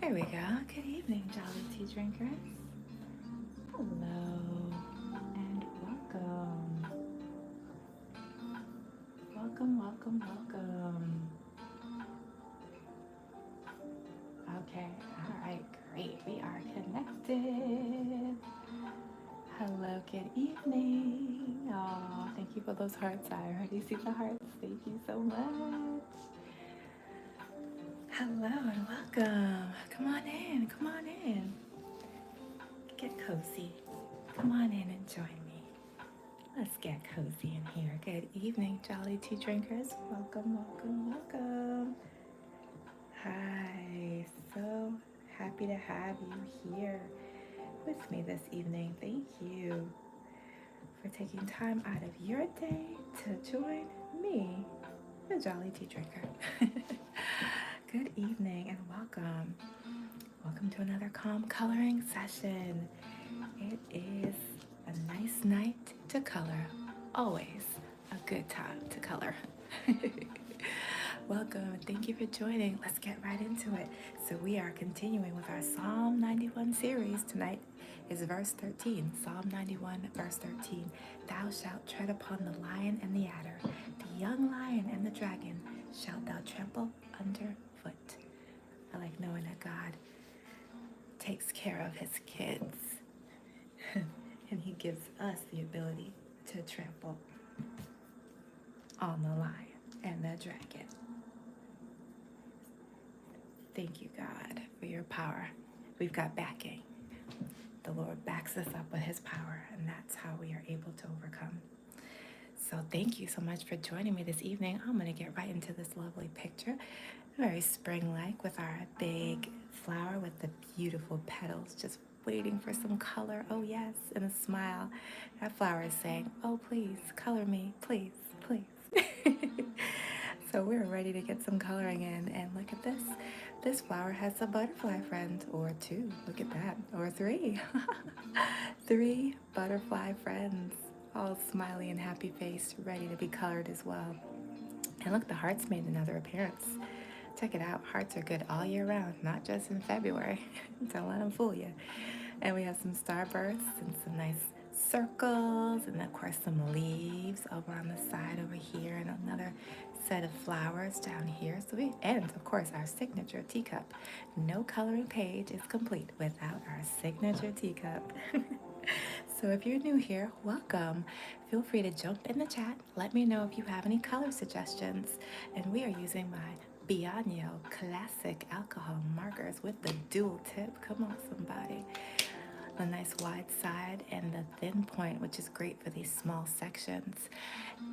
There we go. Good evening, Jolly Tea drinkers. Hello and welcome. Welcome, welcome, welcome. Okay, all right, great. We are connected. Hello, good evening. Oh, thank you for those hearts. I already see the hearts. Thank you so much. Hello and welcome. Come on in, come on in. Get cozy. Come on in and join me. Let's get cozy in here. Good evening, Jolly Tea drinkers. Welcome, welcome, welcome. Hi, so happy to have you here with me this evening. Thank you for taking time out of your day to join me, the Jolly Tea drinker. Good evening and welcome. Welcome to another calm coloring session. It is a nice night to color. Always a good time to color. Welcome. Thank you for joining. Let's get right into it. So we are continuing with our Psalm 91 series. Tonight is verse 13. Psalm 91, verse 13. Thou shalt tread upon the lion and the adder, the young lion and the dragon shalt thou trample underfoot. I like knowing that God takes care of his kids and he gives us the ability to trample on the lion and the dragon. Thank you, God, for your power. We've got backing. The Lord backs us up with his power, and that's how we are able to overcome. So thank you so much for joining me this evening. I'm going to get right into this lovely picture. Very spring-like with our big flower with the beautiful petals just waiting for some color. Oh yes, and a smile. That flower is saying, oh please, color me, please, please. So we're ready to get some coloring in, and look at this. This flower has a butterfly friend, or two, look at that, or three. Three butterfly friends, all smiley and happy faced, ready to be colored as well. And look, the hearts made another appearance. Check it out, hearts are good all year round, not just in February. Don't let them fool you. And we have some starbursts and some nice circles, and of course some leaves over on the side over here, and another set of flowers down here. And of course our signature teacup. No coloring page is complete without our signature teacup. So if you're new here, welcome. Feel free to jump in the chat. Let me know if you have any color suggestions. And we are using my Bianio Classic Alcohol markers with the dual tip. Come on, somebody. A nice wide side and the thin point, which is great for these small sections.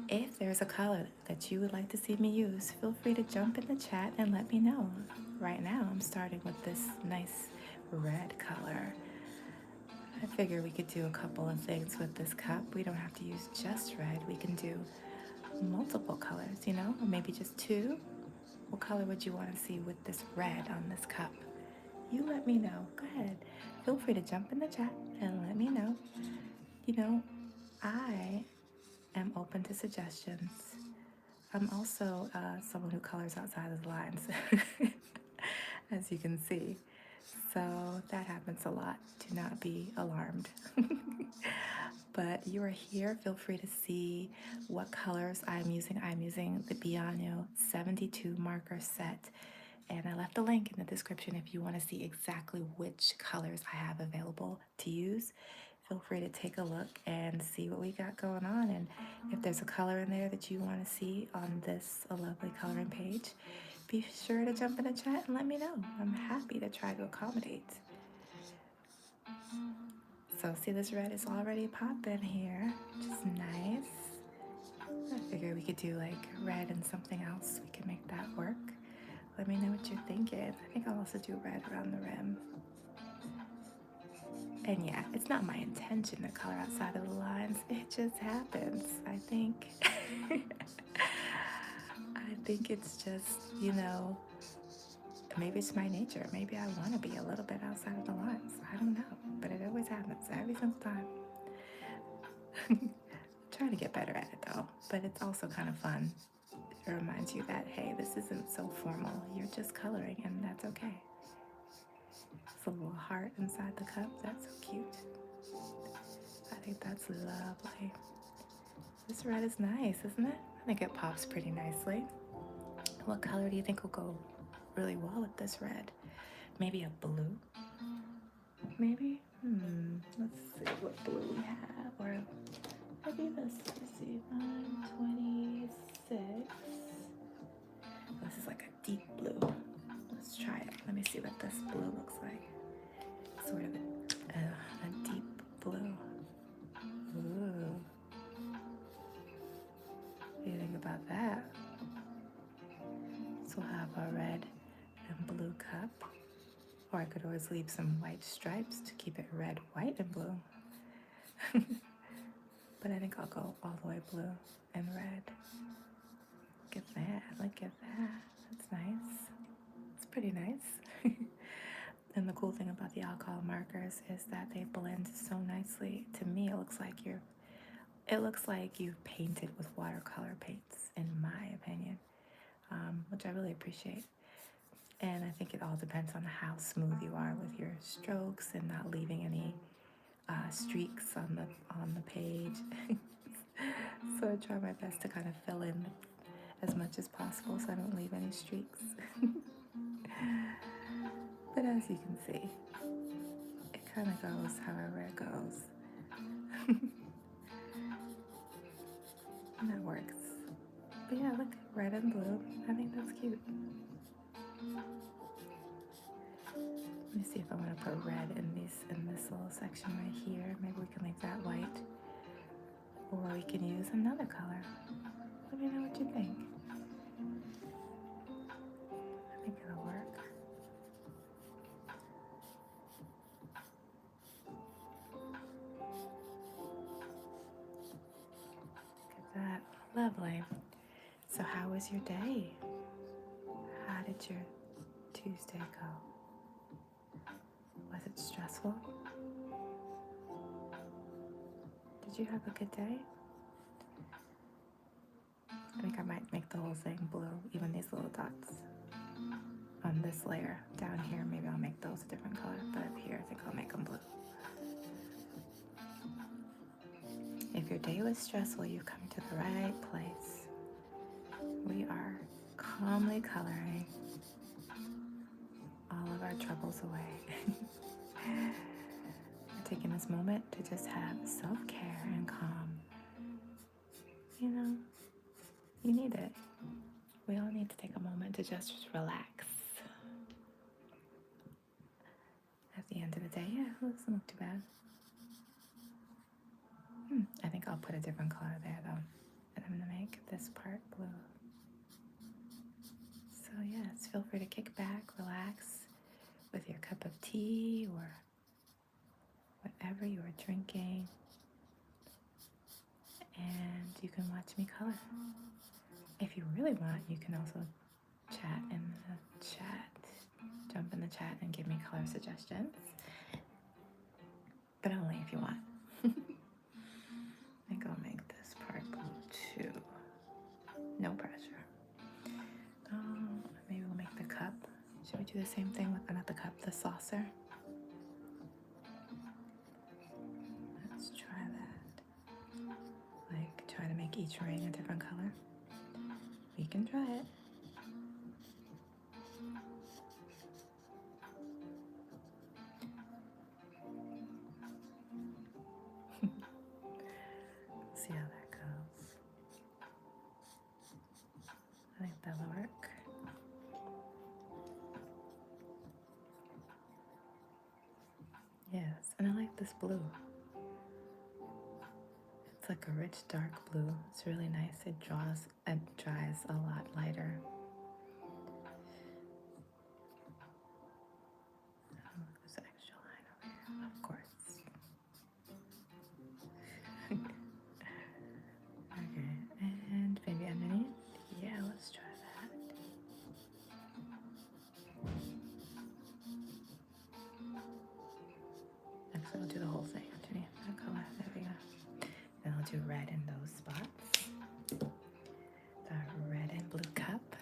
If there's a color that you would like to see me use, feel free to jump in the chat and let me know. Right now, I'm starting with this nice red color. I figure we could do a couple of things with this cup. We don't have to use just red. We can do multiple colors, or maybe just two. What color would you want to see with this red on this cup? You let me know. Go ahead. Feel free to jump in the chat and let me know. I am open to suggestions. I'm also someone who colors outside of the lines, as you can see. So that happens a lot. Do not be alarmed. But you are here. Feel free to see what colors I'm using. I'm using the Bianio 72 marker set. And I left a link in the description if you want to see exactly which colors I have available to use. Feel free to take a look and see what we got going on. And if there's a color in there that you want to see on this lovely coloring page, be sure to jump in the chat and let me know. I'm happy to try to accommodate. So see, this red is already popping here, which is nice. I figured we could do like red and something else. We can make that work. Let me know what you're thinking. I think I'll also do red around the rim. And yeah, it's not my intention to color outside of the lines. It just happens. I think it's just, maybe it's my nature. Maybe I want to be a little bit outside of the lines. I don't know. But it always happens every single time. Trying to get better at it though. But it's also kind of fun. It reminds you that, hey, this isn't so formal. You're just coloring and that's okay. It's a little heart inside the cup. That's so cute. I think that's lovely. This red is nice, isn't it? I think it pops pretty nicely. What color do you think will go really well with this red? Maybe a blue? Maybe? Let's see what blue we have. Or maybe this, let's see, 926. This is like a deep blue. Let's try it. Let me see what this blue looks like. Sort of a deep blue. Ooh. What do you think about that? So we'll have a red and blue cup. Or I could always leave some white stripes to keep it red, white, and blue. But I think I'll go all the way blue and red. Look at that, look at that. That's nice. It's pretty nice. And the cool thing about the alcohol markers is that they blend so nicely. To me, it looks like you've painted with watercolor paints, in my opinion, which I really appreciate. And I think it all depends on how smooth you are with your strokes and not leaving any streaks on the page. So I try my best to kind of fill in as much as possible so I don't leave any streaks. But as you can see, it kind of goes however it goes. And that works. But yeah, look, red and blue. I think that's cute. Let me see if I want to put red in this little section right here. Maybe we can leave that white. Or we can use another color. Let me know what you think. I think it'll work. Look at that. Lovely. So how was your day? How did your Tuesday go? Was it stressful? Did you have a good day? I think I might make the whole thing blue, even these little dots on this layer. Down here, maybe I'll make those a different color, but up here, I think I'll make them blue. If your day was stressful, you've come to the right place. We are calmly coloring all of our troubles away. We're taking this moment to just have self-care and calm. You know, you need it. We all need to take a moment to just relax. At the end of the day, yeah, it doesn't look too bad. I think I'll put a different color there though. And I'm gonna make this part blue. So yes, feel free to kick back, relax with your cup of tea or whatever you are drinking. And you can watch me color. If you really want, you can also chat in the chat. Jump in the chat and give me color suggestions. But only if you want. I think I'll make this part blue too. No pressure. Maybe we'll make the cup. Should we do the same thing with, not the cup, the saucer? Let's try that. Like, try to make each ring a different color. We can try it. See how that goes. I think that'll work. Yes, and I like this blue. It's like a rich dark blue. It's really nice. It dries a lot lighter. Oh, there's an extra line over here, of course. Okay, and maybe underneath. Yeah, let's try that. Actually, I'll do the whole thing underneath that color. There we go. Then I'll do red in those spots. The red and blue cup.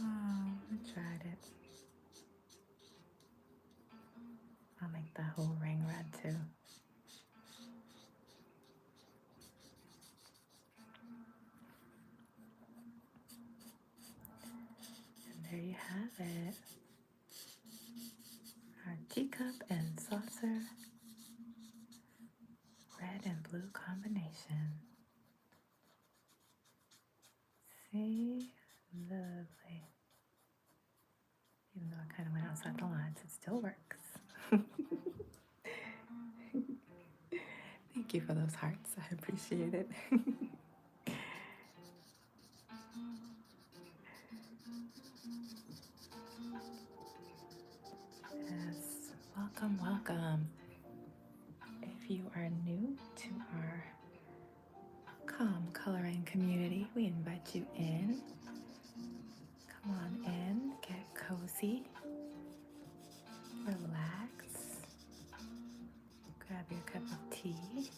Oh, I tried it. the whole ring red too. And there you have it. Our teacup and saucer, red and blue combination. See? Lovely. Even though I kind of went outside the lines, it still works. Thank you for those hearts. I appreciate it. Yes, welcome, welcome. If you are new to our calm coloring community, we invite you in. Come on in, get cozy, relax, grab your cup of tea,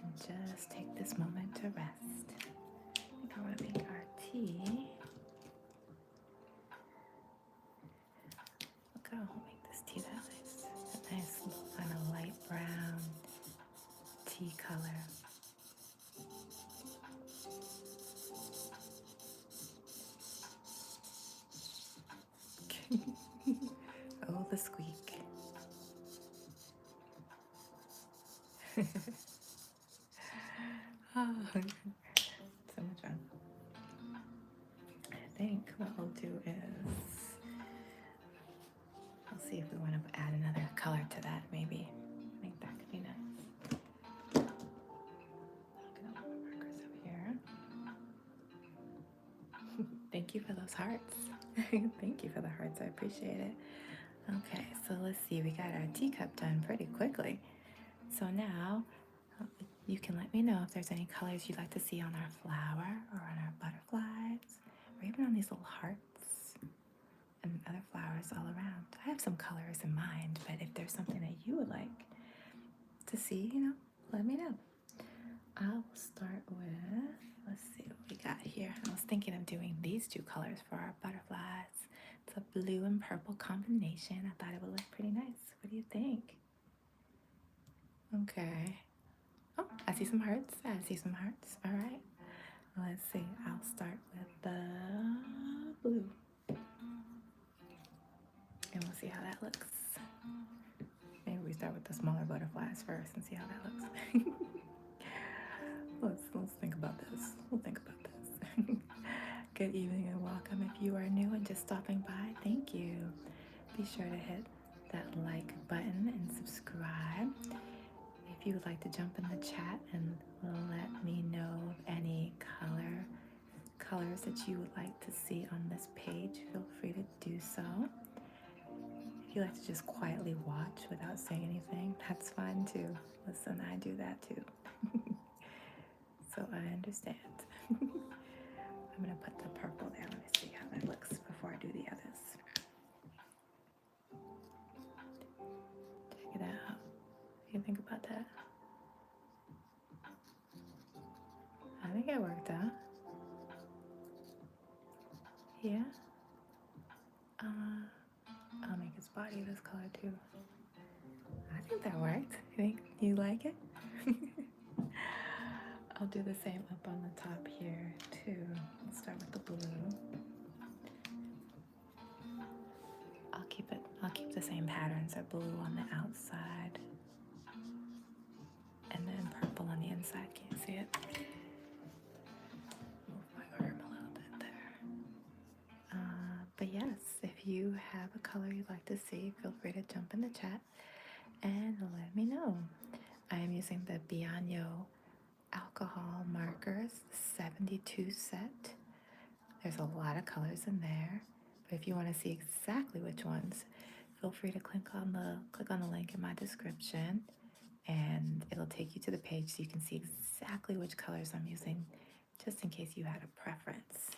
and just take this moment to rest. I think I want to make our tea. Look how I'll make this tea that nice. A nice kind of light brown tea color. Oh, the squeak. Oh, so much fun. I think what we'll do is, we'll see if we want to add another color to that, maybe. I think that could be nice. I'll get all my markers up here. Thank you for those hearts. Thank you for the hearts, I appreciate it. Okay, so let's see, we got our teacup done pretty quickly. So now, you can let me know if there's any colors you'd like to see on our flower or on our butterflies or even on these little hearts and other flowers all around. I have some colors in mind, but if there's something that you would like to see, let me know. I'll start with, let's see what we got here. I was thinking of doing these two colors for our butterflies. It's a blue and purple combination. I thought it would look pretty nice. What do you think? Okay. Oh, I see some hearts. I see some hearts. All right. Let's see. I'll start with the blue. And we'll see how that looks. Maybe we start with the smaller butterflies first and see how that looks. Let's think about this. We'll think about this. Good evening and welcome. If you are new and just stopping by, thank you. Be sure to hit that like button and subscribe. If you would like to jump in the chat and let me know of any colors that you would like to see on this page, feel free to do so. If you like to just quietly watch without saying anything, that's fine too. Listen, I do that too. So I understand. I'm gonna put the purple there. Let me see how that looks before I do the others. Check it out. What do you think about that? I think it worked out. Yeah? I'll make his body this color too. I think that worked. You think you like it? I'll do the same up on the top here too. Let's start with the blue. I'll keep the same patterns of blue on the outside. And then purple on the inside. Can you see it? Move my arm a little bit there. But yes, if you have a color you'd like to see, feel free to jump in the chat and let me know. I am using the Bianyo alcohol markers 72 set. There's a lot of colors in there, but if you want to see exactly which ones, feel free to click on the link in my description and it'll take you to the page so you can see exactly which colors I'm using, just in case you had a preference.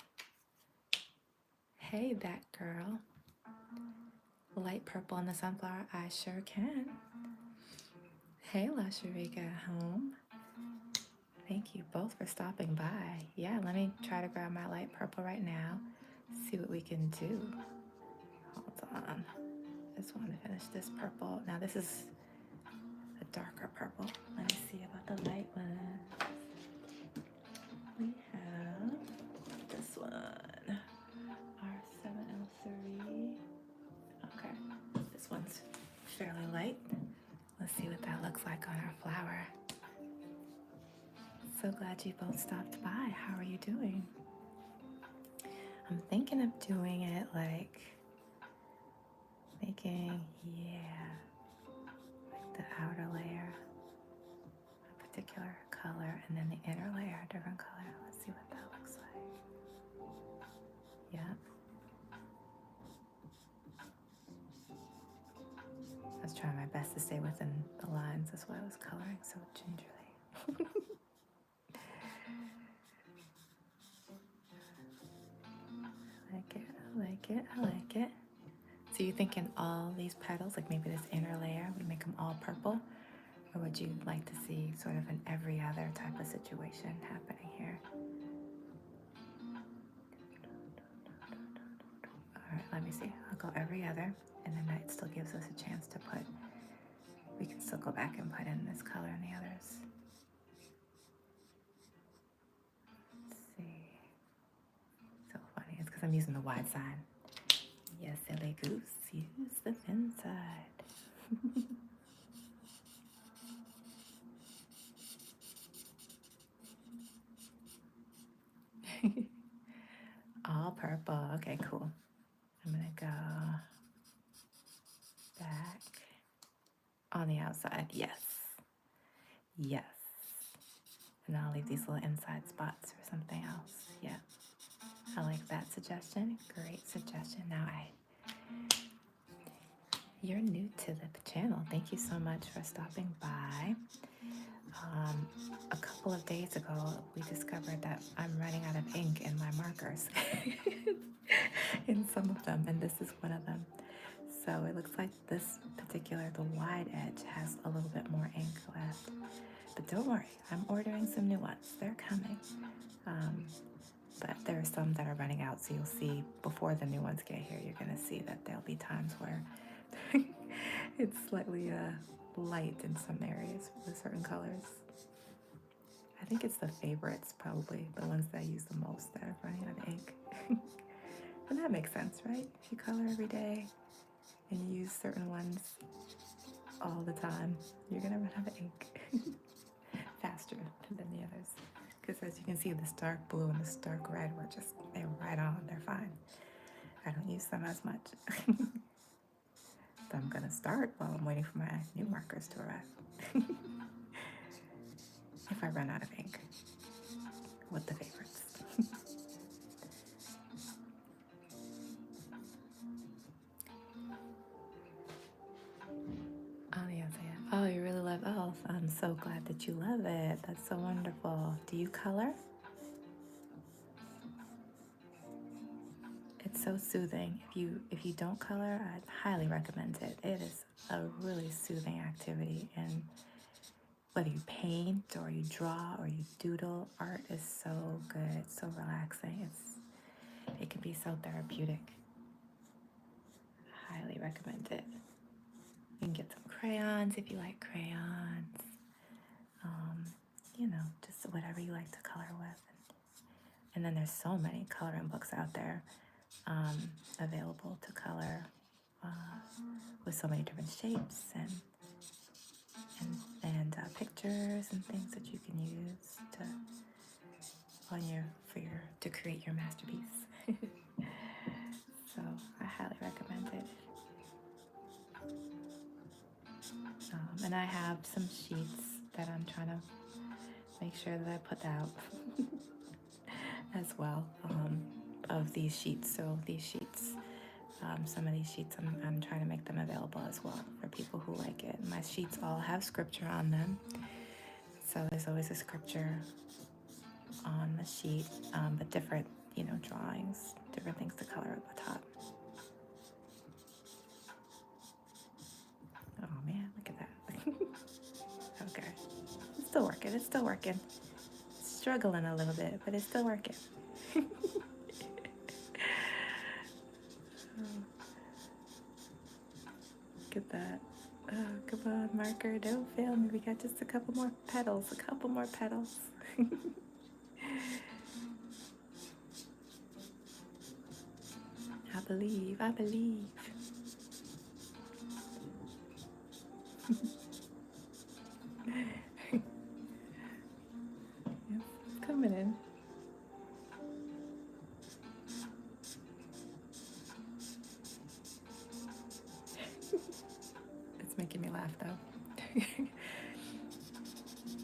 Hey, that girl. Light purple on the sunflower, I sure can. Hey, La Sharika at home. Thank you both for stopping by. Yeah, let me try to grab my light purple right now. See what we can do. Hold on. just want to finish this purple. Now this is a darker purple. Let me see about the light one. We have this one, R7L3. Okay, this one's fairly light. Let's see what that looks like on our flower. So glad you both stopped by. How are you doing? I'm thinking of doing it like making, like the outer layer a particular color and then the inner layer a different color. Let's see what that looks like. Yeah. I was trying my best to stay within the lines. That's why I was coloring so gingerly. I like it, I like it, I like it. So you thinking all these petals, like maybe this inner layer, would make them all purple? Or would you like to see sort of an every other type of situation happening here? All right, let me see. I'll go every other, and then that still gives us a chance to put, we can still go back and put in this color in the others. Let's see. So funny, it's because I'm using the wide side. Yes, silly goose, use the thin side. All purple. Okay, cool. I'm gonna go back on the outside. Yes. Yes. And I'll leave these little inside spots for something else. Yeah. I like that suggestion. Great suggestion. Now you're new to the channel. Thank you so much for stopping by. A couple of days ago, we discovered that I'm running out of ink in my markers in some of them, and this is one of them. So it looks like this particular, the wide edge, has a little bit more ink left. But don't worry, I'm ordering some new ones. They're coming. But there are some that are running out, so you'll see before the new ones get here, you're going to see that there'll be times where it's slightly light in some areas with certain colors. I think it's the favorites, probably, the ones that I use the most that are running out of ink. And that makes sense, right? If you color every day and you use certain ones all the time, you're going to run out of ink faster than the others. Because as you can see, this dark blue and this dark red were just, they're right on, they're fine. I don't use them as much. So I'm gonna start while I'm waiting for my new markers to arrive. If I run out of ink with the favorites. Oh, yes, yeah. Oh, you really love elf. I'm so glad that you love it. That's so wonderful. Do you color? It's so soothing. If you don't color, I'd highly recommend it. It is a really soothing activity, and whether you paint or you draw or you doodle, art is so good, so relaxing. It can be so therapeutic. Highly recommend it. You can get some crayons if you like crayons. Just whatever you like to color with. And then there's so many coloring books out there available to color with so many different shapes and pictures and things that you can use to create your masterpiece. So I highly recommend it. And I have some sheets that I'm trying to make sure that I put out as well of these sheets. So these sheets, some of these sheets, I'm trying to make them available as well for people who like it. My sheets all have scripture on them. So there's always a scripture on the sheet, but different, drawings, different things to color at the top. Oh man, look at that. Okay. It's still working. Struggling a little bit, but it's still working. Look at that. Oh, come on, marker, don't fail me. We got just a couple more petals, a couple more petals. I believe, I believe. Yep, it's coming in. It's making me laugh though.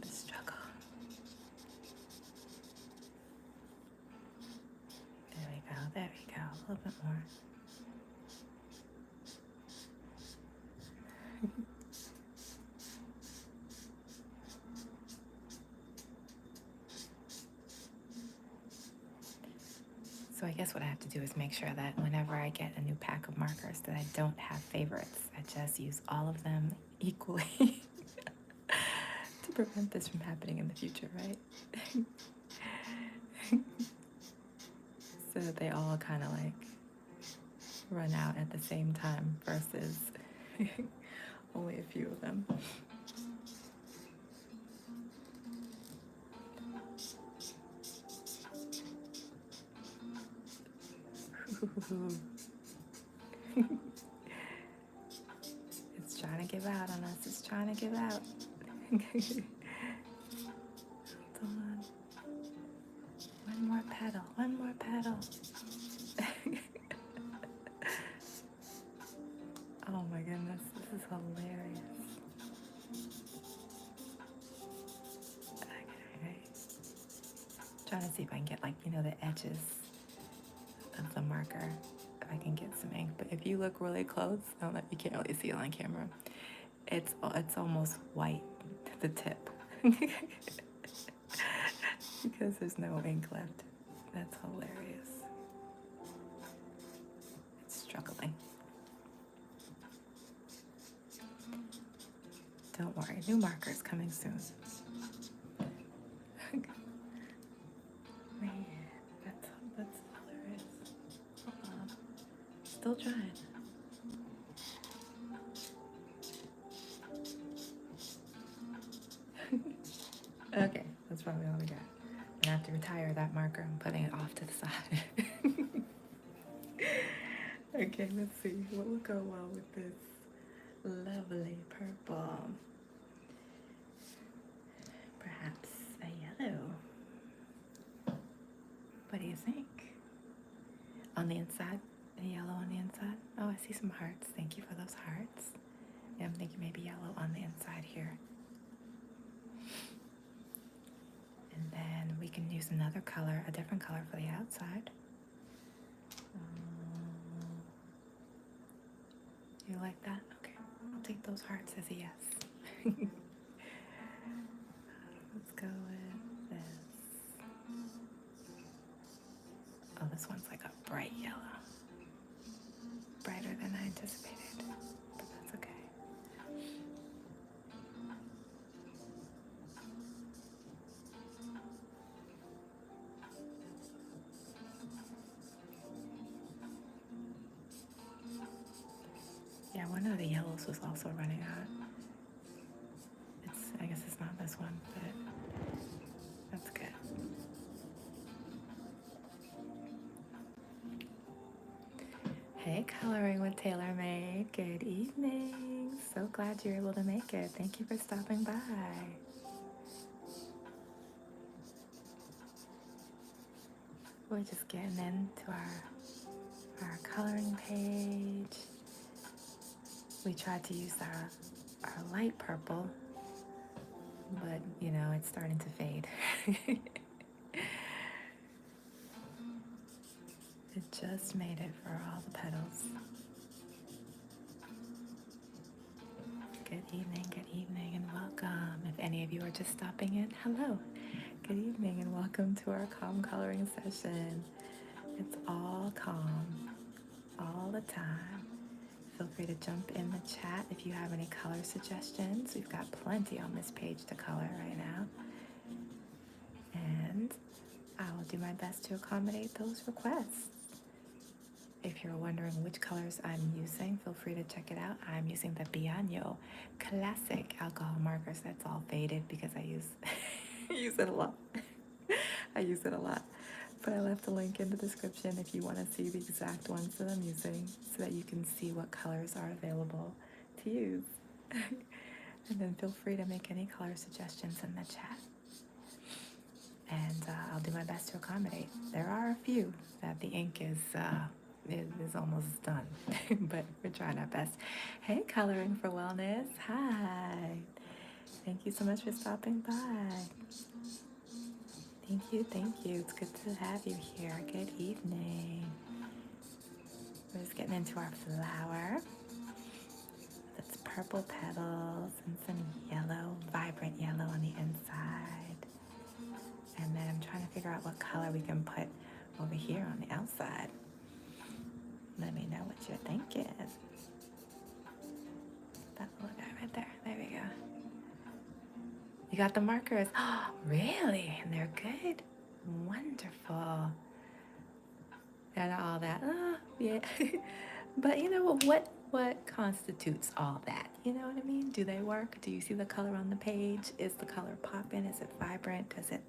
The struggle. There we go, there we go. A little bit more. So I guess what I have to do is make sure that whenever I get a new pack of markers that I don't have favorites. I just use all of them equally to prevent this from happening in the future, right? So that they all kind of like run out at the same time versus only a few of them. It's trying to give out on us. It's trying to give out. Hold on. One more petal. One more petal. Oh my goodness. This is hilarious. Okay. Trying to see if I can get like, the edges of the marker. If I can get some ink. But if you look really close, I don't know if you can't really see it on camera. It's almost white, the tip. Because there's no ink left. That's hilarious. It's struggling. Don't worry, new markers coming soon. Man, that's all there is. Still trying. Okay, that's probably all we got. I'm gonna have to retire that marker. I'm putting it off to the side. Okay, let's see. What will go well with this lovely purple? Perhaps a yellow. What do you think? On the inside? A yellow on the inside? Oh, I see some hearts. Thank you for those hearts. Yeah, I'm thinking maybe yellow on the inside here. And then we can use another color, a different color for the outside. You like that? Okay, I'll take those hearts as a yes. Let's go with this. Oh, this one's like a bright yellow. Brighter than I anticipated, but that's okay. Yeah, one of the yellows was also running out. I guess it's not this one, but that's good. Hey, Coloring with TaylorMade. Good evening. So glad you're able to make it. Thank you for stopping by. We're just getting into our coloring page. We tried to use our light purple, but it's starting to fade. It just made it for all the petals. Good evening, and welcome. If any of you are just stopping in, hello. Good evening, and welcome to our calm coloring session. It's all calm, all the time. Feel free to jump in the chat if you have any color suggestions. We've got plenty on this page to color right now. And I will do my best to accommodate those requests. if you're wondering which colors I'm using, feel free to check it out. I'm using the Bianyo Classic Alcohol Markers. That's all faded because I use use it a lot. I use it a lot. But I left a link in the description if you want to see the exact ones that I'm using so that you can see what colors are available to use. And then feel free to make any color suggestions in the chat. And I'll do my best to accommodate. There are a few that the ink is almost done, but we're trying our best. Hey, Coloring for Wellness. Hi. Thank you so much for stopping by. Thank you, thank you. It's good to have you here. Good evening. We're just getting into our flower. That's purple petals and some yellow, vibrant yellow on the inside. And then I'm trying to figure out what color we can put over here on the outside. Let me know what you're thinking. That little guy right there. There we go. You got the markers. Oh, really? And they're good? Wonderful. And all that. Oh, yeah. But you know what constitutes all that? You know what I mean? Do they work? Do you see the color on the page? Is the color popping? Is it vibrant? Does it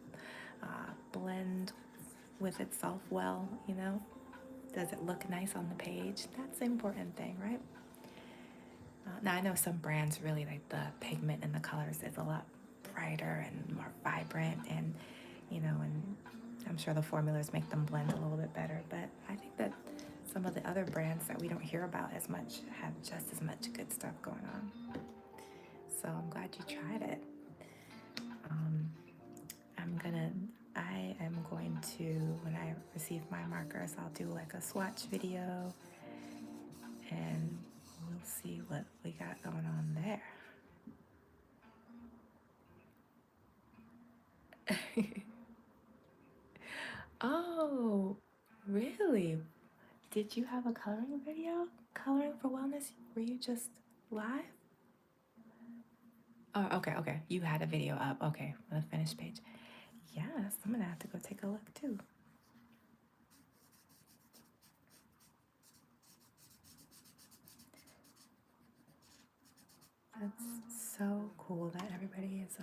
blend with itself well? You know? Does it look nice on the page? That's the important thing, right? Now I know some brands really like the pigment and the colors is a lot brighter and more vibrant, and you know, and I'm sure the formulas make them blend a little bit better. But I think that some of the other brands that we don't hear about as much have just as much good stuff going on. So I'm glad you tried it. I am going to, when I receive my markers, I'll do like a swatch video and we'll see what we got going on there. Oh, really? Did you have a coloring video? Coloring for Wellness? Were you just live? Oh, okay. You had a video up. Okay, on the finished page. Yes, I'm gonna have to go take a look too. That's so cool that everybody is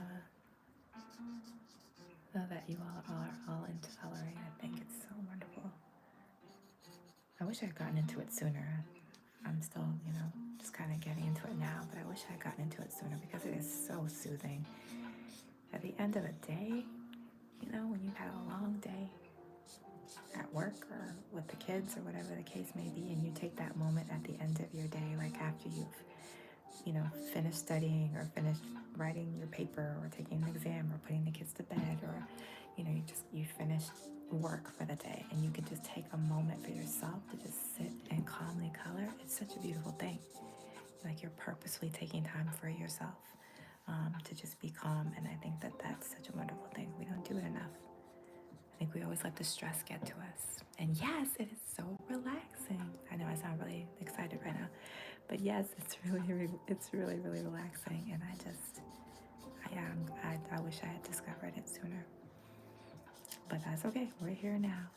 that you all are all into coloring. I think it's so wonderful. I wish I'd gotten into it sooner. I'm still, you know, just kind of getting into it now, but I wish I'd gotten into it sooner because it is so soothing. At the end of the day, you know, when you've had a long day at work or with the kids or whatever the case may be, and you take that moment at the end of your day, like after you've, you know, finished studying or finished writing your paper or taking an exam or putting the kids to bed, or, you know, you finished work for the day and you can just take a moment for yourself to just sit and calmly color. It's such a beautiful thing. Like you're purposely taking time for yourself to just be calm. And I think that that's such a wonderful thing. We don't do it enough. I think we always let the stress get to us. And yes, it is so relaxing. I know I sound really excited right now, but yes, it's really relaxing. And I wish I had discovered it sooner. But that's okay. We're here now,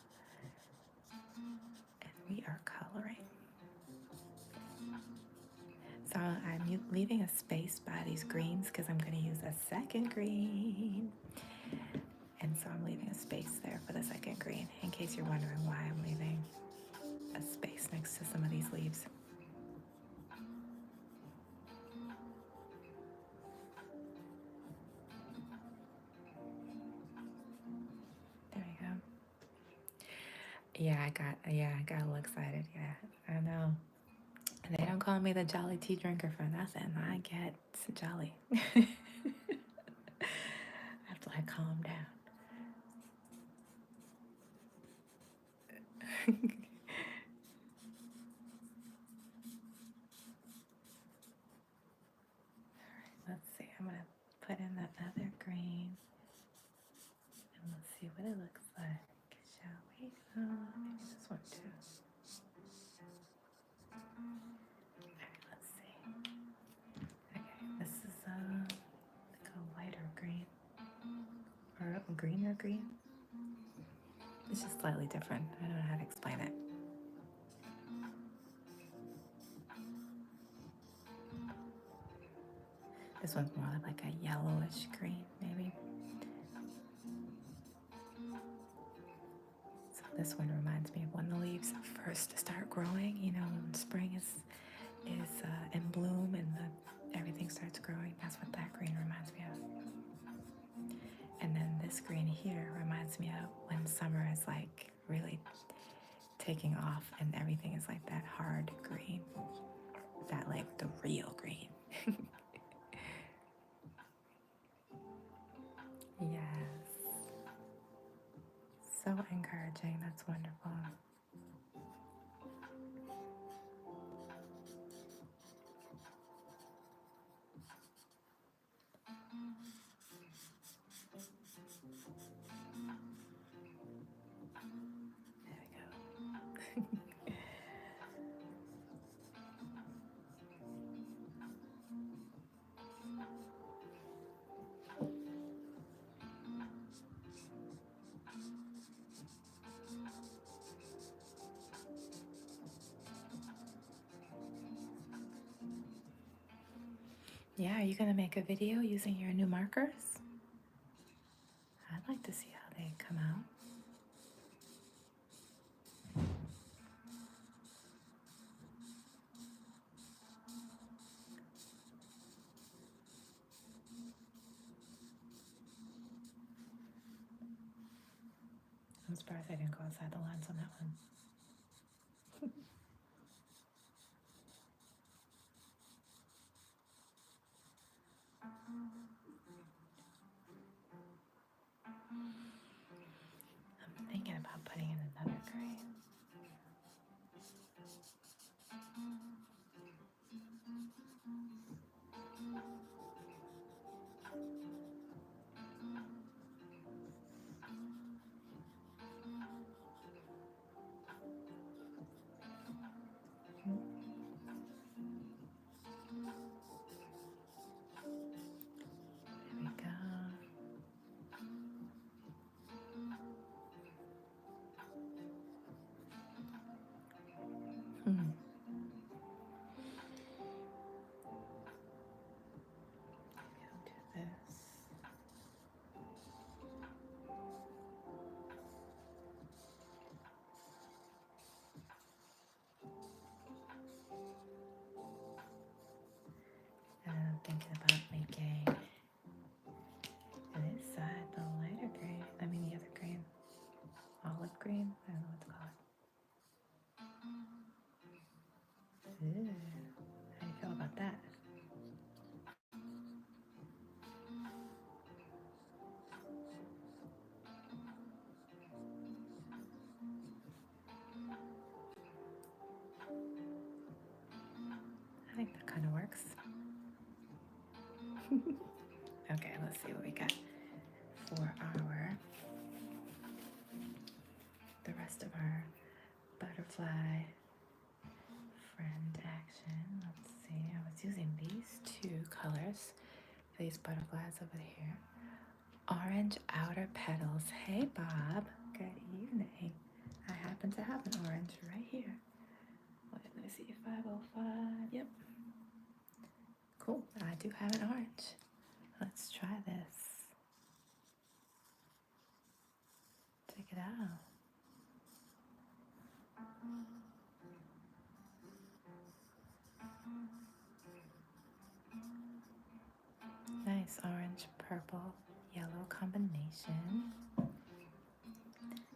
and we are coloring. So I'm leaving a space by these greens because I'm going to use a second green. And so I'm leaving a space there for the second green, in case you're wondering why I'm leaving a space next to some of these leaves. There we go. Yeah, I got a little excited. Yeah, I know. And they don't call me the jolly tea drinker for nothing. I get jolly. I have to like calm down. Let's see. I'm gonna put in that other green, and let's see what it looks like. Shall we? Maybe this one too. Alright, let's see. Okay, this is like a lighter green, or a greener green. It's just slightly different. I don't know how to explain it. This one's more like a yellowish green, maybe. So this one reminds me of when the leaves first start growing. You know, when spring is in bloom and everything starts growing. That's what that green reminds me of. And then this green here reminds me of when summer is like really taking off and everything is like that hard green, that like the real green. Yes, so encouraging. That's wonderful. There we go. Yeah, are you gonna make a video using your new markers? I'd like to see how they come out. I'm surprised I didn't go outside the lines on that one. I'm thinking about putting in another green. There we go. Hmm. Maybe I'll do this. And I'm thinking about making this side the lighter green. I mean the other green. Olive green? I don't know what to call it. Ooh. How do you feel about that? I think that kind of works. Okay, let's see what we got for the rest of our butterfly friend action. Let's see, I was using these two colors for these butterflies over here. Orange outer petals. Hey Bob, good evening. I happen to have an orange right here. Wait, let me see, 505, yep. Cool, I do have an orange. Let's try this. Check it out. Nice orange, purple, yellow combination.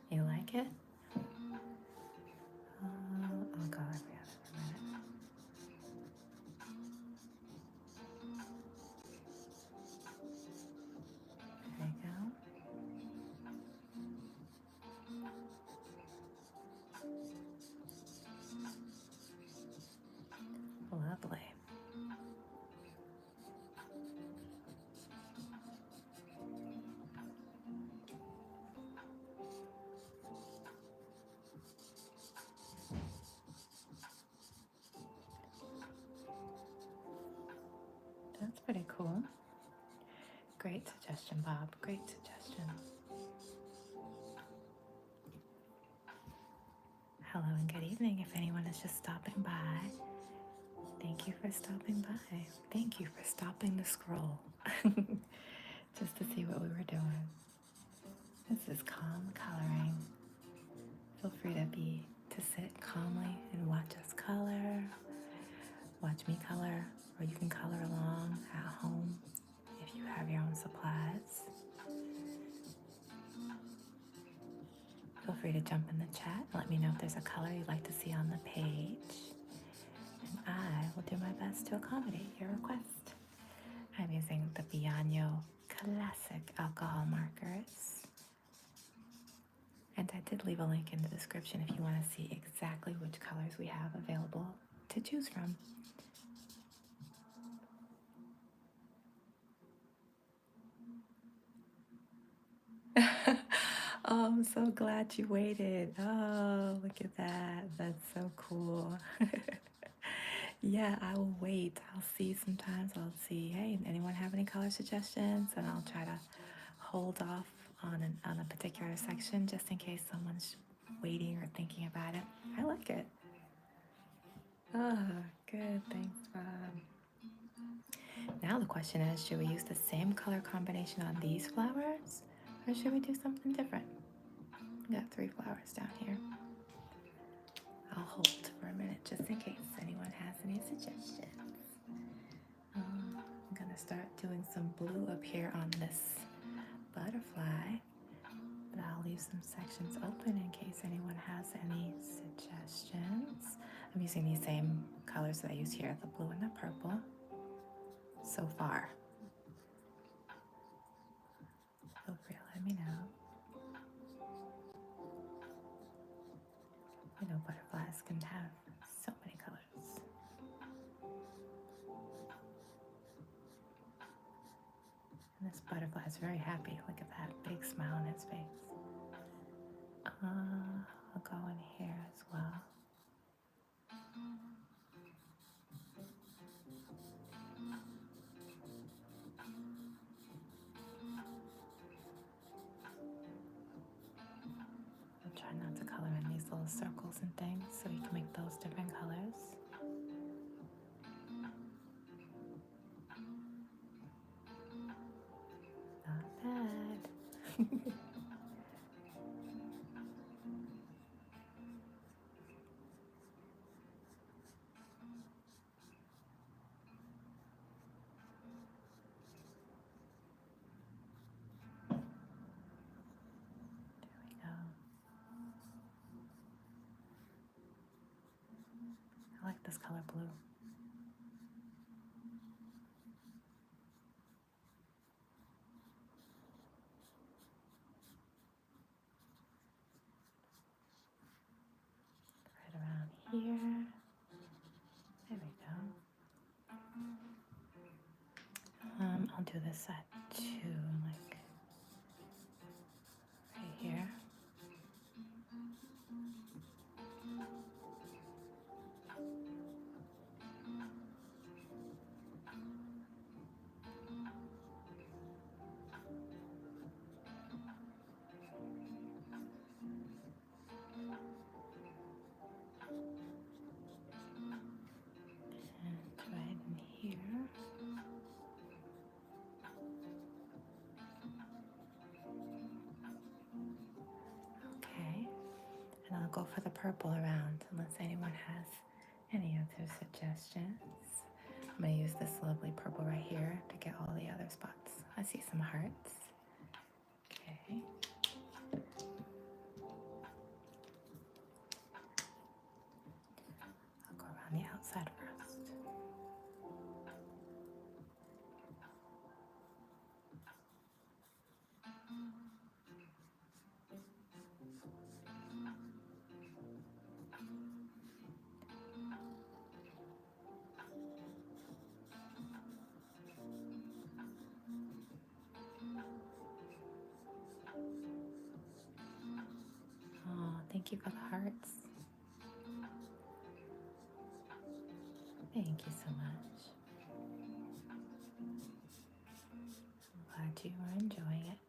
You like it? Oh God, I forgot it for a minute. There you go. Lovely. That's pretty cool. Great suggestion, Bob. Great suggestion. Hello and good evening if anyone is just stopping by. Thank you for stopping by. Thank you for stopping the scroll just to see what we were doing. This is calm coloring. Feel free to sit calmly and watch us color, watch me color, or you can color along at home if you have your own supplies. Feel free to jump in the chat and let me know if there's a color you'd like to see on the page. And I will do my best to accommodate your request. I'm using the Bianyo Classic alcohol markers. And I did leave a link in the description if you want to see exactly which colors we have available to choose from. Oh, I'm so glad you waited. Oh, look at that. That's so cool. Yeah, I will wait. I'll see sometimes. I'll see, hey, anyone have any color suggestions? And I'll try to hold off on a particular section just in case someone's waiting or thinking about it. I like it. Oh, good. Thanks, Bob. Now the question is, should we use the same color combination on these flowers? Or should we do something different? We got 3 flowers down here. I'll hold for a minute just in case anyone has any suggestions. I'm gonna start doing some blue up here on this butterfly, but I'll leave some sections open in case anyone has any suggestions. I'm using these same colors that I use here, the blue and the purple, so far. Feel free to let me know. You know, butterflies can have so many colors. And this butterfly is very happy. Look at that big smile on its face. I'll go in here as well. I'll try not to color in these little circles and things so you can make those different colors. Not bad. There we go. I like this color blue. Right around here. There we go. I'll do this at 2, like right here. And right in here. Okay. And I'll go for the purple around unless anyone has any other suggestions. I'm going to use this lovely purple right here to get all the other spots. I see some hearts. Okay. I'll go around the outside first. Oh, thank you for the hearts. Thank you so much. I'm glad you are enjoying it.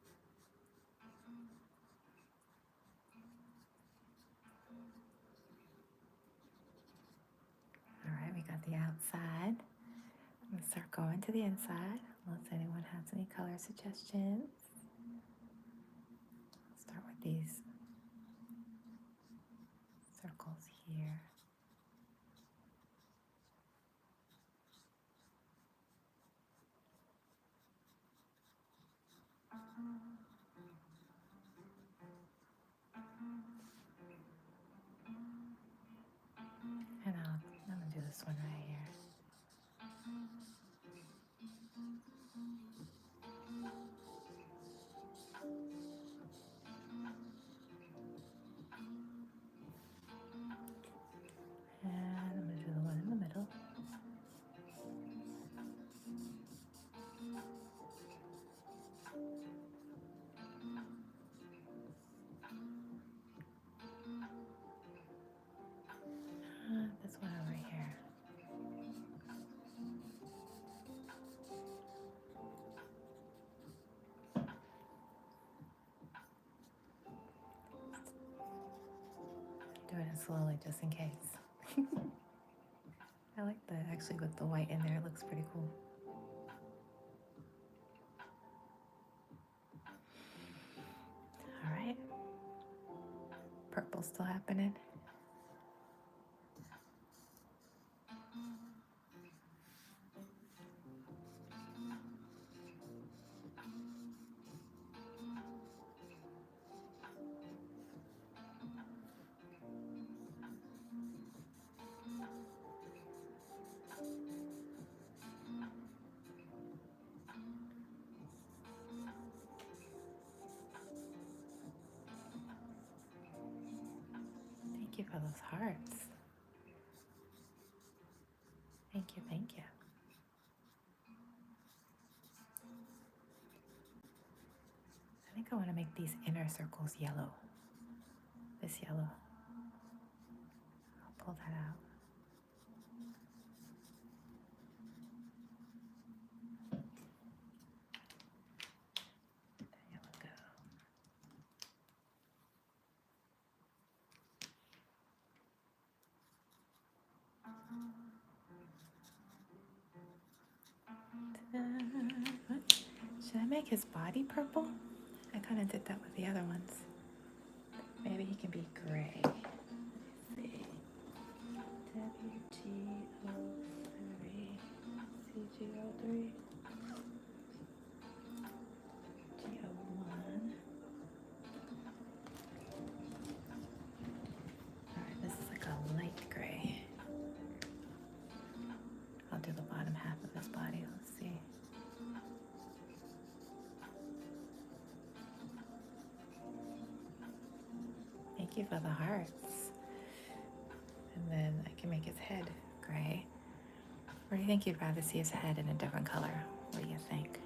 All right, we got the outside. I'm gonna start going going to the inside, unless anyone has any color suggestions. I'll start with these circles here. And I'm gonna do this one right here. And I'm gonna do the one in the middle. This one over here. Doing it slowly just in case. I like that actually with the white in there, it looks pretty cool. All right. Purple still happening. Thank you for those hearts. Thank you, thank you. I think I want to make these inner circles yellow. This yellow. I'll pull that out. There we go. Should I make his body purple? I kind of did that with the other ones. Maybe he can be gray. Let's see. WGO3, CGO3, GO1. Alright, this is like a light gray. I'll do the bottom half of his body. Let's see. Thank you for the hearts. And then I can make his head gray. Or do you think you'd rather see his head in a different color? What do you think?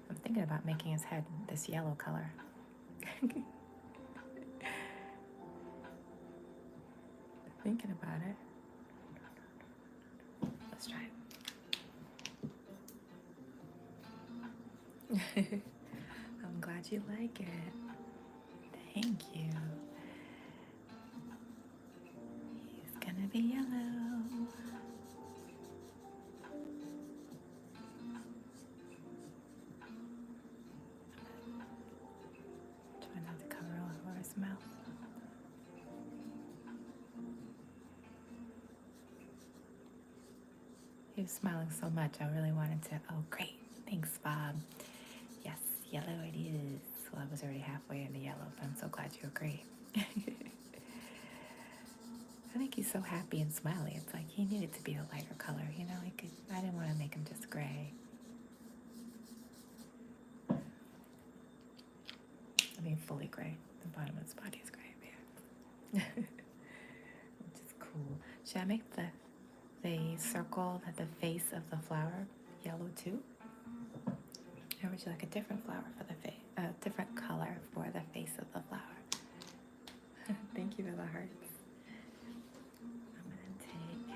I'm thinking about making his head this yellow color. Thinking about it. Let's try it. I'm glad you like it. Thank you. He's gonna be yellow. Try not to cover all over his mouth. He was smiling so much, I really wanted to. Oh, great. Thanks, Bob. Yes, yellow it is. Well, I was already halfway in the yellow, but I'm so glad you agree. I think he's so happy and smiley. It's like he needed to be a lighter color, you know? I didn't want to make him just gray. I mean, fully gray. The bottom of his body is gray, yeah. Which is cool. Should I make the circle at the face of the flower yellow too? Or would you like a different flower for the face, different color for the face of the flower? Thank you for the hearts. I'm gonna take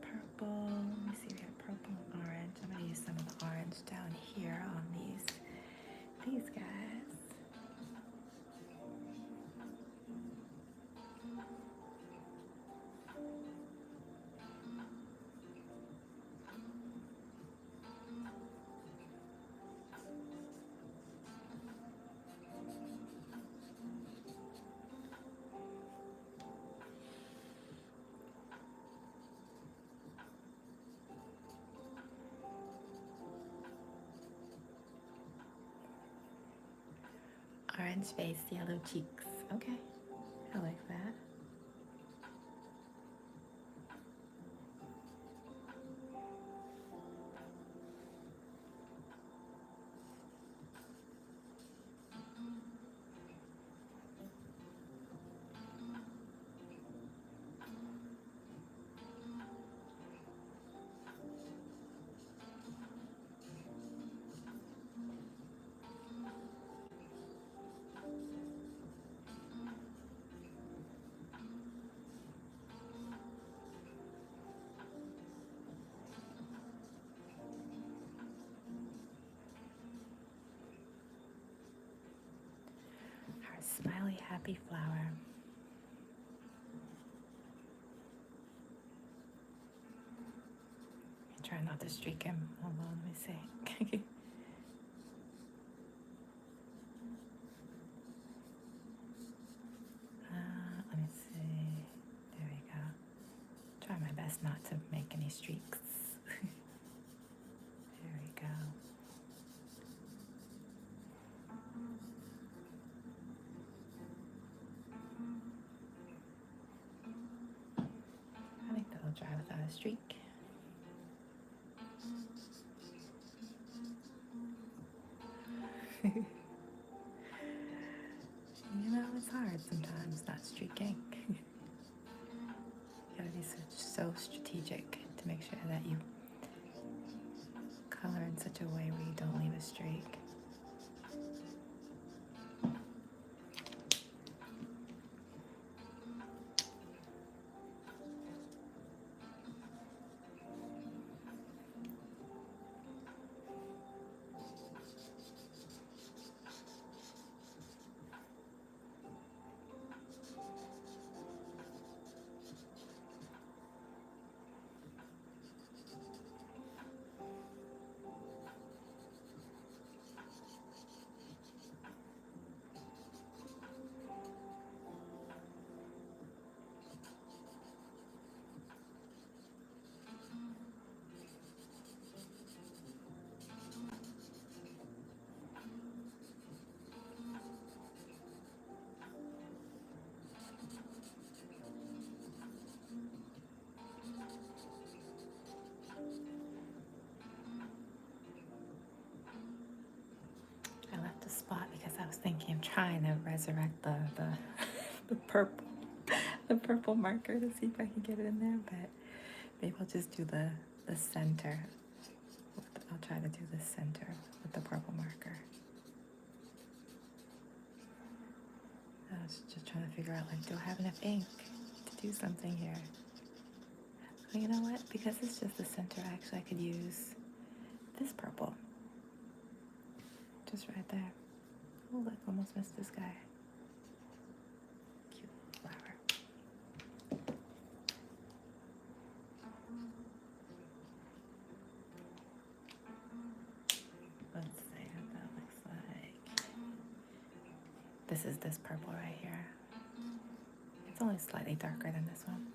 purple. Let me see, we have purple and orange. I'm gonna use some of the orange down here on these guys. orange face, yellow cheeks. Okay, I like that. Our smiley, happy flower. Try not to streak him. Hold on, let me see. Let me see. There we go. Try my best not to make any streaks. There we go. I think that'll dry without a streak. You know, it's hard sometimes not streaking. You gotta be so strategic to make sure that you color in such a way where you don't leave a streak. I left a spot because I was thinking of trying to resurrect the purple marker to see if I can get it in there, but maybe I'll just do the center. I'll try to do the center with the purple marker. I was just trying to figure out, like, do I have enough ink to do something here? Well, you know what? Because it's just the center, actually, I could use this purple. Just right there. Oh, look, almost missed this guy. Cute flower. Let's see what that looks like. This is this purple right here. It's only slightly darker than this one.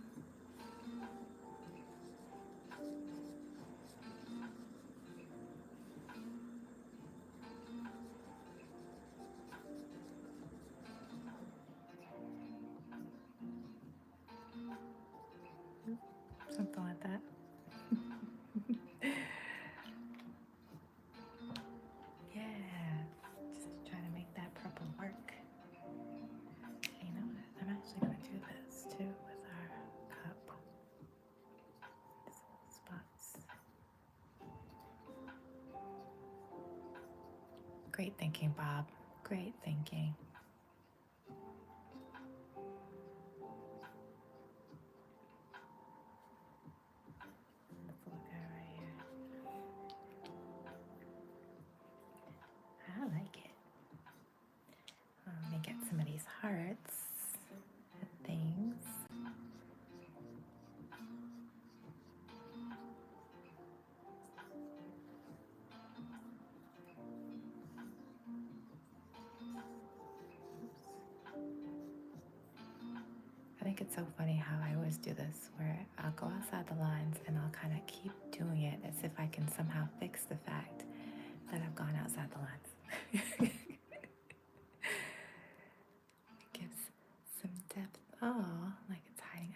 Something like that. Yeah, just trying to make that purple work. You know what? I'm actually going to do this too with our cup. Spots. Great thinking, Bob. Great thinking. Let's look at it right here. I like it. Let me get some of these hearts and things. I think it's so funny how I always do this, where I'll go outside the lines and I'll kind of keep doing it as if I can somehow fix the fact that I've gone outside the lines. Oh, like it's hiding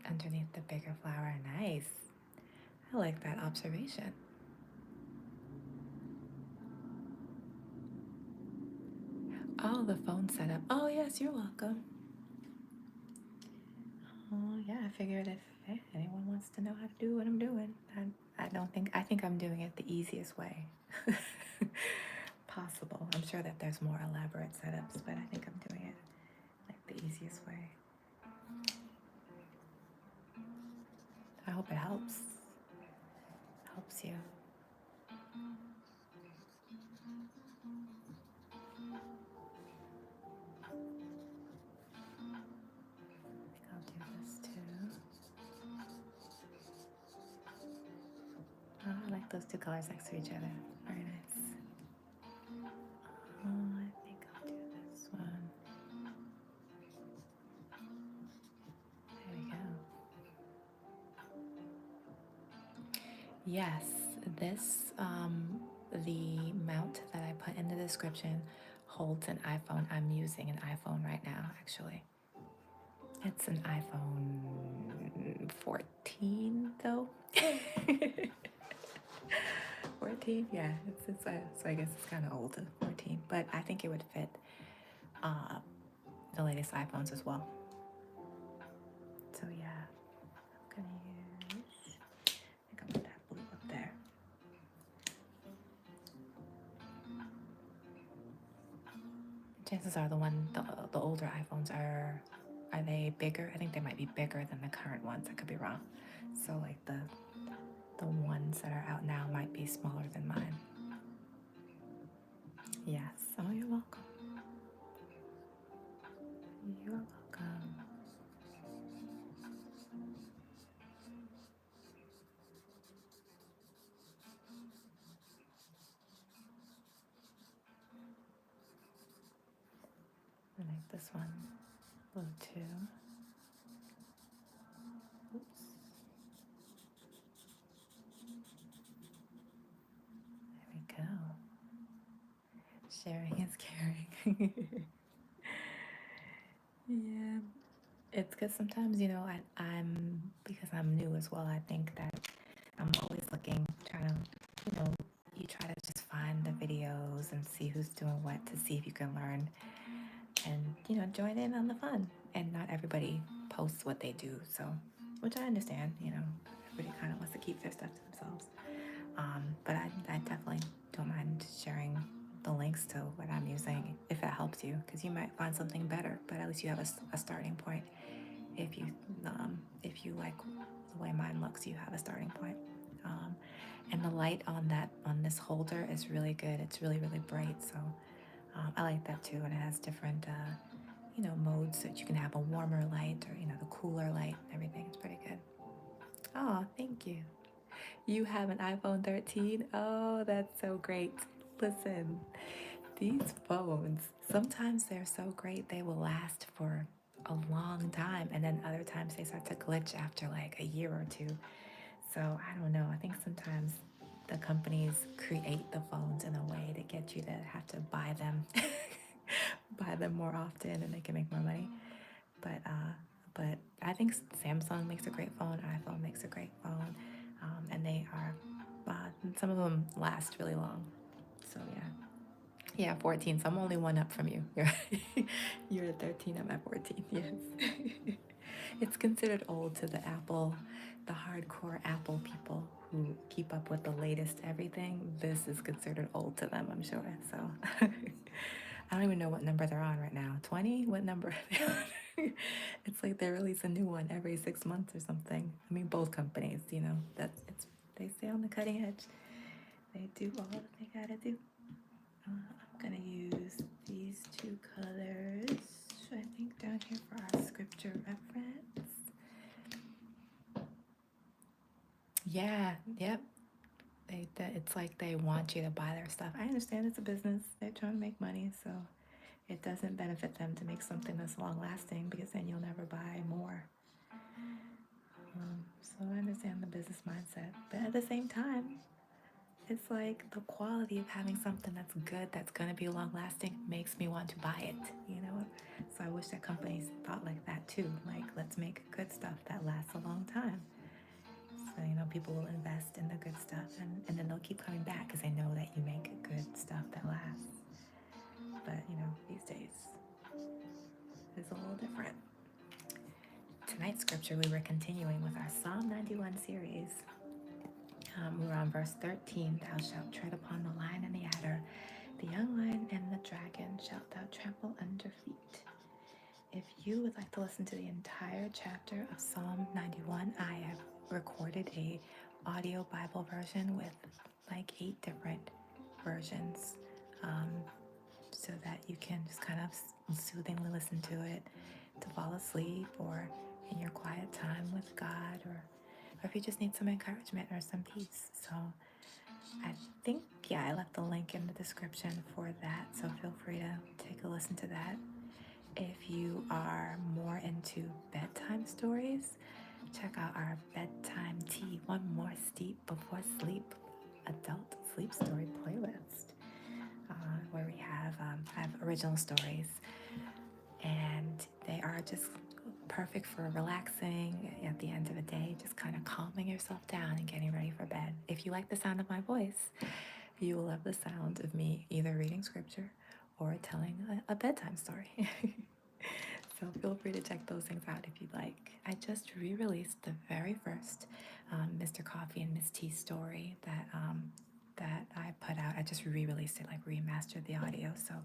underneath the bigger flower. Nice. I like that observation. Oh, the phone setup. Oh, yes, you're welcome. Oh, yeah, I figured if anyone wants to know how to do what I'm doing, I think I'm doing it the easiest way possible. I'm sure that there's more elaborate setups, but I think I'm doing it like the easiest way. I hope it helps you. I think I'll do this too. Oh, I like those two colors next to each other. Very nice. Oh, I think I'll do this one. There we go. Yes, this, the mount that I put in the description holds an iPhone. I'm using an iPhone right now, actually. It's an iPhone 14, though. 14, yeah. So I guess it's kind of old, 14. But I think it would fit the latest iPhones as well. So yeah, I'm gonna use. I think I'll put that blue up there. Chances are the older iPhones are they bigger? I think they might be bigger than the current ones. I could be wrong. So like the ones that are out now might be smaller than mine. Yes. Oh, you're welcome. You're welcome. I like this one. Blue too. Oops. There we go. Sharing is caring. Yeah. It's because sometimes, I'm because I'm new as well. I think that I'm always looking, trying to, you try to just find the videos and see who's doing what to see if you can learn and, join in on the fun. And not everybody posts what they do. So, which I understand, everybody kind of wants to keep their stuff to themselves. But I definitely don't mind sharing the links to what I'm using if it helps you, because you might find something better, but at least you have a starting point. If you like the way mine looks, you have a starting point. And the light on this holder is really good. It's really really bright, so I like that too. And it has different modes that you can have a warmer light or the cooler light and everything. It's pretty good. Oh, thank you. You have an iPhone 13? Oh, that's so great. Listen, these phones, sometimes they're so great they will last for a long time, and then other times they start to glitch after like a year or two. So I don't know. I think sometimes the companies create the phones in a way to get you to have to buy them, buy them more often, and they can make more money. But but I think Samsung makes a great phone. iPhone makes a great phone, and they are some of them last really long. So yeah. Yeah, 14. So I'm only one up from you. You're at 13, I'm at 14. Yes. It's considered old to the hardcore Apple people who keep up with the latest everything. This is considered old to them, I'm sure. So I don't even know what number they're on right now. 20? What number are they on? It's like they release a new one every 6 months or something. I mean, both companies, they stay on the cutting edge. They do all that they gotta do. I'm gonna use these two colors, I think, down here for our scripture reference. Yeah, yep. It's like they want you to buy their stuff. I understand it's a business. They're trying to make money, so it doesn't benefit them to make something that's long lasting because then you'll never buy more. So I understand the business mindset, but at the same time, it's like the quality of having something that's good, that's gonna be long lasting, makes me want to buy it, So I wish that companies thought like that too. Like, let's make good stuff that lasts a long time. So, people will invest in the good stuff, and then they'll keep coming back because they know that you make good stuff that lasts. But, these days it's a little different. Tonight's scripture, we were continuing with our Psalm 91 series. We were on verse 13. Thou shalt tread upon the lion and the adder, the young lion and the dragon shalt thou trample under feet. If you would like to listen to the entire chapter of Psalm 91, I have recorded a audio Bible version with like 8 different versions, so that you can just kind of soothingly listen to it to fall asleep, or in your quiet time with God, or if you just need some encouragement or some peace. So I think, I left the link in the description for that, so feel free to take a listen to that. If you are more into bedtime stories, check out our Bedtime Tea, One More Steep Before Sleep adult sleep story playlist, where we have original stories, and they are just perfect for relaxing at the end of the day, just kind of calming yourself down and getting ready for bed. If you like the sound of my voice, you will love the sound of me either reading scripture or telling a bedtime story. So feel free to check those things out if you'd like. I just re-released the very first Mr. Coffee and Miss Tea story that I put out. I just re-released it, like remastered the audio. So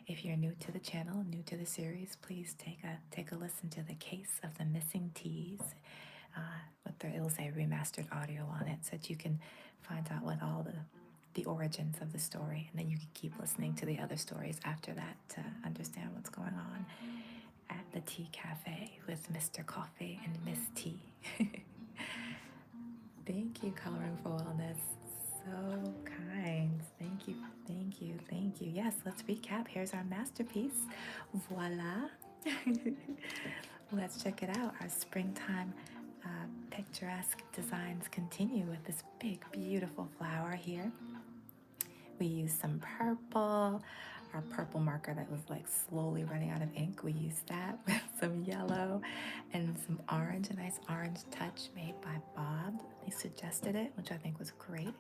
if you're new to the channel, new to the series, please take a listen to the Case of the Missing Teas. It'll say remastered audio on it, so that you can find out what all the origins of the story, and then you can keep listening to the other stories after that to understand what's going on at the Tea Cafe with Mr. Coffee and Miss Tea. Thank you, Coloring for Wellness. So kind. Thank you, thank you, thank you. Yes, let's recap. Here's our masterpiece. Voila. Let's check it out. Our springtime picturesque designs continue with this big, beautiful flower here. We used some purple, our purple marker that was like slowly running out of ink. We used that with some yellow and some orange, a nice orange touch made by Bob. He suggested it, which I think was great.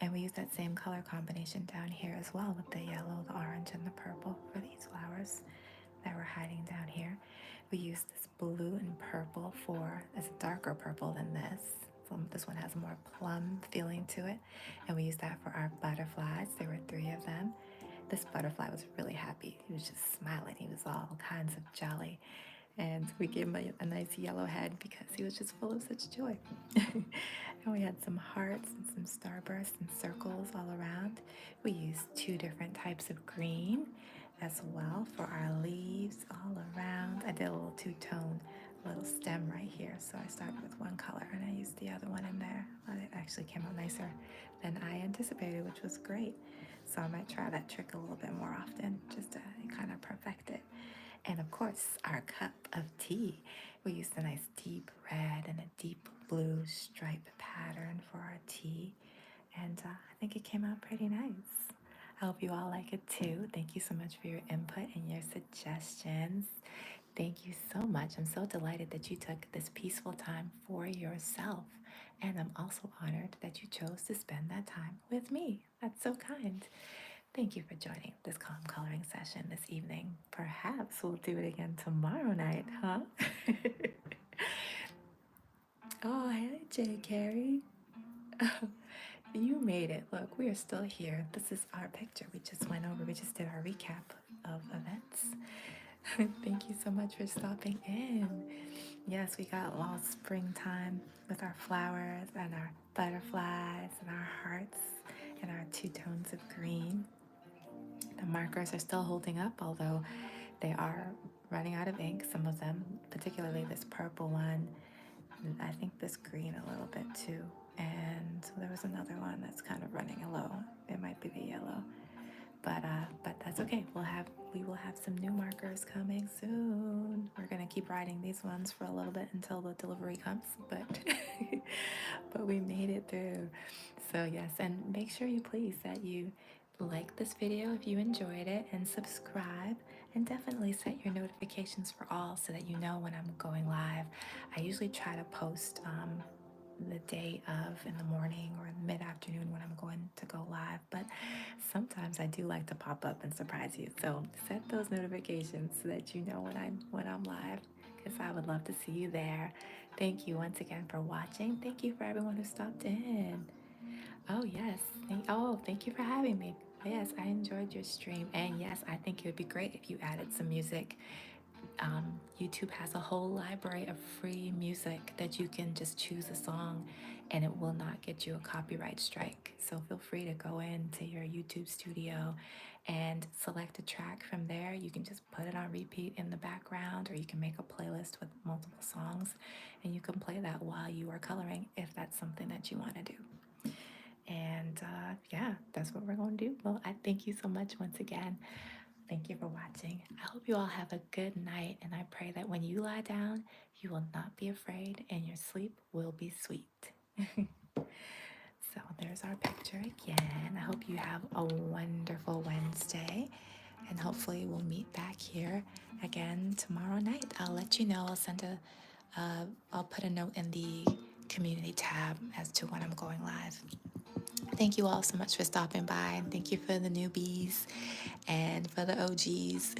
And we used that same color combination down here as well, with the yellow, the orange, and the purple for these flowers that were hiding down here. We used this blue and purple for, it's a darker purple than this. So this one has a more plum feeling to it. And we used that for our butterflies. There were 3 of them. This butterfly was really happy. He was just smiling. He was all kinds of jolly. And we gave him a nice yellow head because he was just full of such joy. And we had some hearts and some starbursts and circles all around. We used 2 different types of green as well for our leaves all around. I did a little 2-tone little stem right here, so I started with one color and I used the other one in there. It actually came out nicer than I anticipated, which was great. So I might try that trick a little bit more often, just to kind of perfect it. And of course, our cup of tea. We used a nice deep red and a deep blue stripe pattern for our tea, and I think it came out pretty nice. I hope you all like it too. Thank you so much for your input and your suggestions. Thank you so much. I'm so delighted that you took this peaceful time for yourself. And I'm also honored that you chose to spend that time with me. That's so kind. Thank you for joining this calm coloring session this evening. Perhaps we'll do it again tomorrow night, huh? Oh, hey, Jay Carey. You made it. Look, we are still here. This is our picture. We just did our recap of events. Thank you so much for stopping in. Yes, we got all springtime with our flowers and our butterflies and our hearts and our 2 tones of green. The markers are still holding up, although they are running out of ink, some of them, particularly this purple one. I think this green a little bit too. And there was another one that's kind of running low. It might be the yellow. But that's okay. We will have some new markers coming soon. We're gonna keep writing these ones for a little bit until the delivery comes, but but we made it through. So yes, and make sure you please that you like this video if you enjoyed it, and subscribe And definitely set your notifications for all so that you know when I'm going live. I usually try to post the day of in the morning or mid-afternoon when I'm going to go live, but sometimes I do like to pop up and surprise you. So set those notifications so that you know when I'm live, because I would love to see you there. Thank you once again for watching. Thank you for everyone who stopped in. Oh yes. Thank you for having me. Yes, I enjoyed your stream. And yes, I think it would be great if you added some music. YouTube has a whole library of free music that you can just choose a song and it will not get you a copyright strike. So feel free to go into your YouTube studio and select a track from there. You can just put it on repeat in the background, or you can make a playlist with multiple songs and you can play that while you are coloring if that's something that you want to do. And yeah, that's what we're going to do. Well, I thank you so much once again. Thank you for watching. I hope you all have a good night, and I pray that when you lie down, you will not be afraid and your sleep will be sweet. So there's our picture again. I hope you have a wonderful Wednesday, and hopefully we'll meet back here again tomorrow night. I'll let you know. I'll put a note in the community tab as to when I'm going live. Thank you all so much for stopping by, and thank you for the newbies and for the OGs.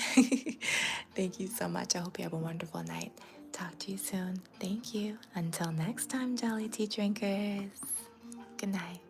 Thank you so much. I hope you have a wonderful night. Talk to you soon. Thank you. Until next time, Jolly Tea Drinkers. Good night.